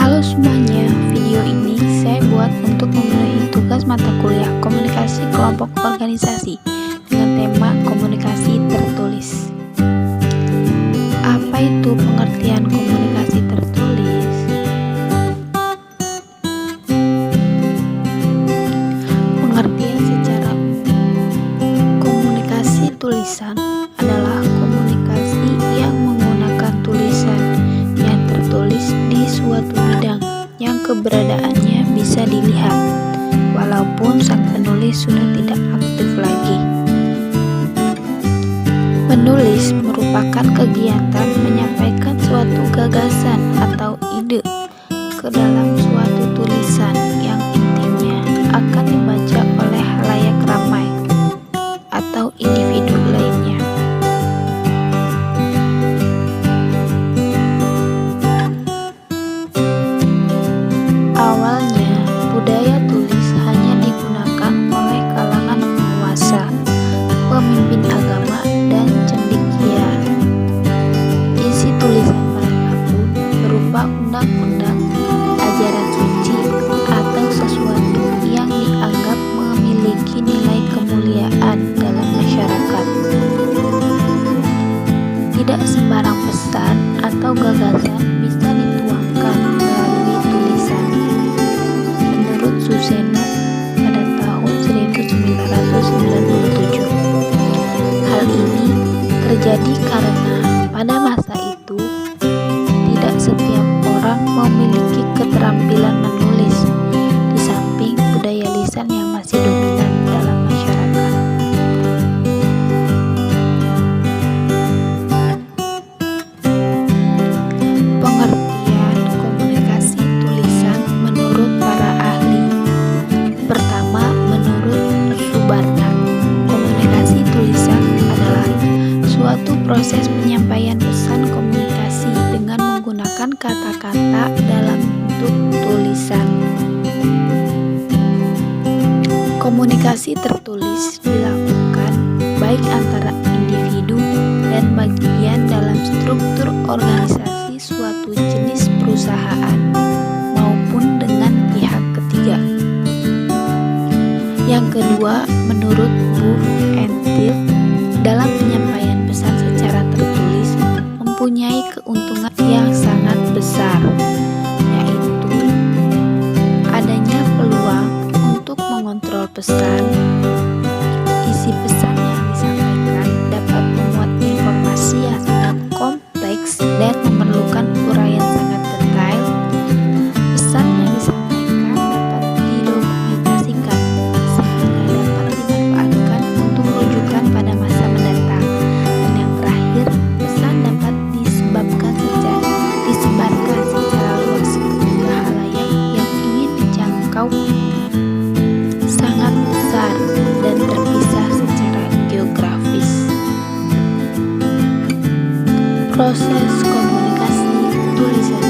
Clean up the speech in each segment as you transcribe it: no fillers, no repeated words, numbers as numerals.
Halo semuanya, video ini saya buat untuk memenuhi tugas mata kuliah komunikasi kelompok organisasi dengan tema komunikasi tertulis. Apa itu pengertian komunikasi tertulis? Pengertian secara komunikasi tulisan adalah komunikasi yang menggunakan tulisan yang tertulis di suatu bidang yang keberadaannya bisa dilihat, walaupun sang penulis sudah tidak aktif lagi. Menulis merupakan kegiatan menyampaikan suatu gagasan atau ide ke dalam suatu tulisan yang intinya akan dibaca oleh khalayak ramai atau individu lainnya. Awalnya, budaya tulis hanya digunakan oleh kalangan penguasa, pemimpin agama, dan cendekia. Isi tulisan mereka pun berupa undang-undang, ajaran suci, atau sesuatu yang dianggap memiliki nilai kemuliaan dalam masyarakat. Tidak sembarang pesan atau gagasan bisa dituangkan melalui tulisan. Menurut Suseno pada tahun 1997. Hal ini terjadi karena pada masa itu tidak setiap orang memiliki keterampilan menulis, di samping budaya lisan yang masih dominan dalam masyarakat. Pengertian komunikasi tulisan menurut para ahli. Pertama, menurut Subarna, komunikasi tulisan adalah suatu proses penyampaian pesan komunikasi dengan menggunakan kata-kata dalam bentuk tulisan. Komunikasi tertulis dilakukan baik antara individu dan bagian dalam struktur organisasi suatu jenis perusahaan maupun dengan pihak ketiga. Yang kedua, menurut Buff and Till, dalam penyampaian pesan secara tertulis mempunyai keuntungan yang sangat besar, yaitu adanya peluang untuk mengontrol pesan. Isi pesan yang disampaikan dapat memuat informasi yang sangat kompleks dan memerlukan uraian sangat detail. Pesan yang disampaikan dapat didokumentasikan sehingga dapat dimanfaatkan untuk rujukan pada masa mendatang. Dan yang terakhir, pesan dapat disebarkan secara luas ke khalayak yang ingin dijangkau sangat besar dan terpisah secara geografis. Proses komunikasi tulisan.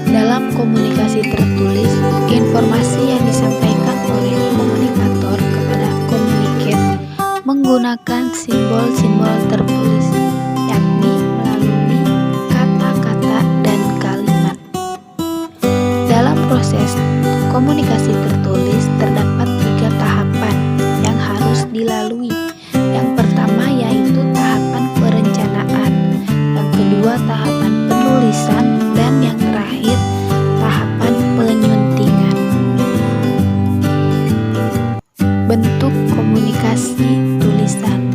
Dalam komunikasi tertulis, informasi yang disampaikan oleh komunikator kepada komunikat menggunakan simbol-simbol tertulis, yakni melalui kata-kata dan kalimat. Dalam proses komunikasi tertulis terdapat 3 tahapan yang harus dilalui. Yang pertama yaitu tahapan perencanaan, yang kedua tahapan penulisan, dan yang terakhir tahapan penyuntingan. Bentuk komunikasi tulisan.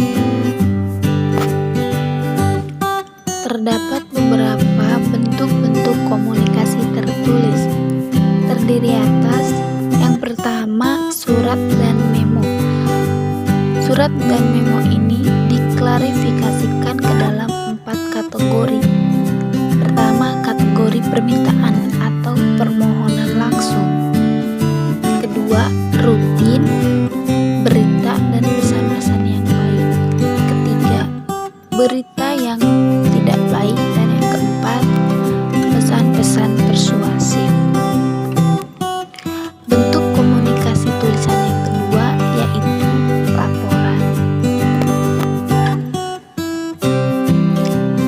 Terdapat beberapa bentuk-bentuk komunikasi tertulis. Terdiri atas yang pertama, surat dan memo. Surat dan memo ini diklarifikasikan ke dalam 4 kategori. Pertama, kategori permintaan atau permohonan langsung. Kedua, rutin, berita dan pesan-pesan yang baik. Ketiga, berita yang tidak baik. Dan yang keempat, pesan-pesan persuasif. Bentuk komunikasi tulisan yang kedua yaitu laporan.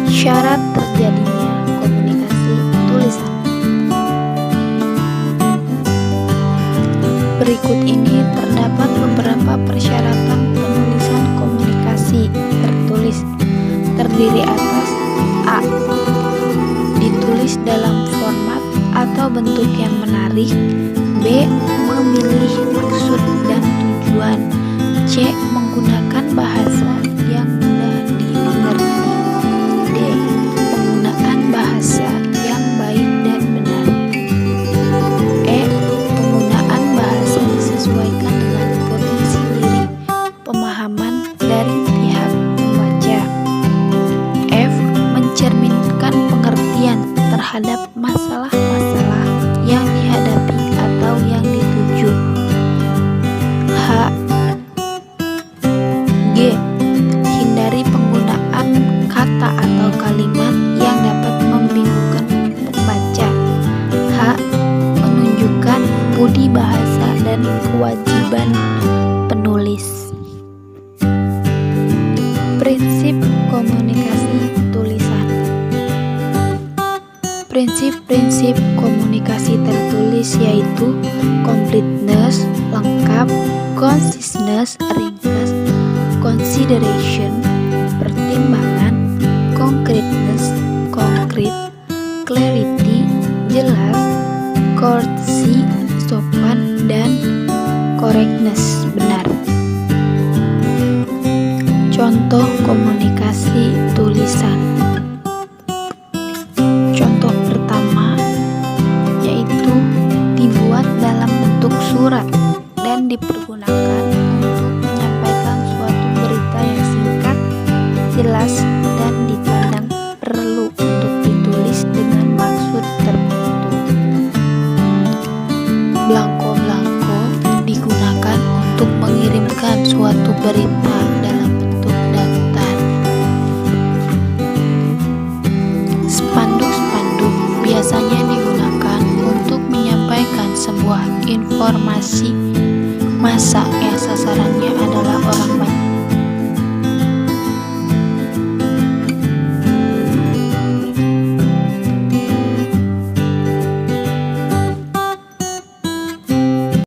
Syarat terjadinya komunikasi tulisan ditulis dalam format atau bentuk yang menarik. B. Memilih maksud dan tujuan. C. Menggunakan bahasa yang mudah dimengerti. D. Penggunaan bahasa yang baik dan benar. E. Penggunaan bahasa disesuaikan dengan potensi lirik, pemahaman dari pihak membaca. F. Mencerminkan pengertian terhadap masalah-masalah yang dihadapi atau yang dituju. H. G. Hindari penggunaan kata atau kalimat yang dapat membingungkan pembaca. H. Menunjukkan budi bahasa dan kewajiban penulis. Prinsip komunikasi tulisan. Prinsip-prinsip komunikasi tertulis yaitu completeness, lengkap, conciseness, ringkas, consideration, pertimbangan, concreteness, konkret, clarity, jelas, courtesy, sopan, dan correctness, benar. Contoh komunikasi tulisan. Contoh pertama yaitu dibuat dalam bentuk surat dan dipergunakan untuk menyampaikan suatu berita yang singkat, jelas, dan dipandang perlu untuk ditulis dengan maksud tertentu. Blanko-blanko digunakan untuk mengirimkan suatu berita dalam bentuk daftar. Spanduk-spanduk biasanya digunakan untuk menyampaikan sebuah informasi massa yang sasarannya adalah orang banyak.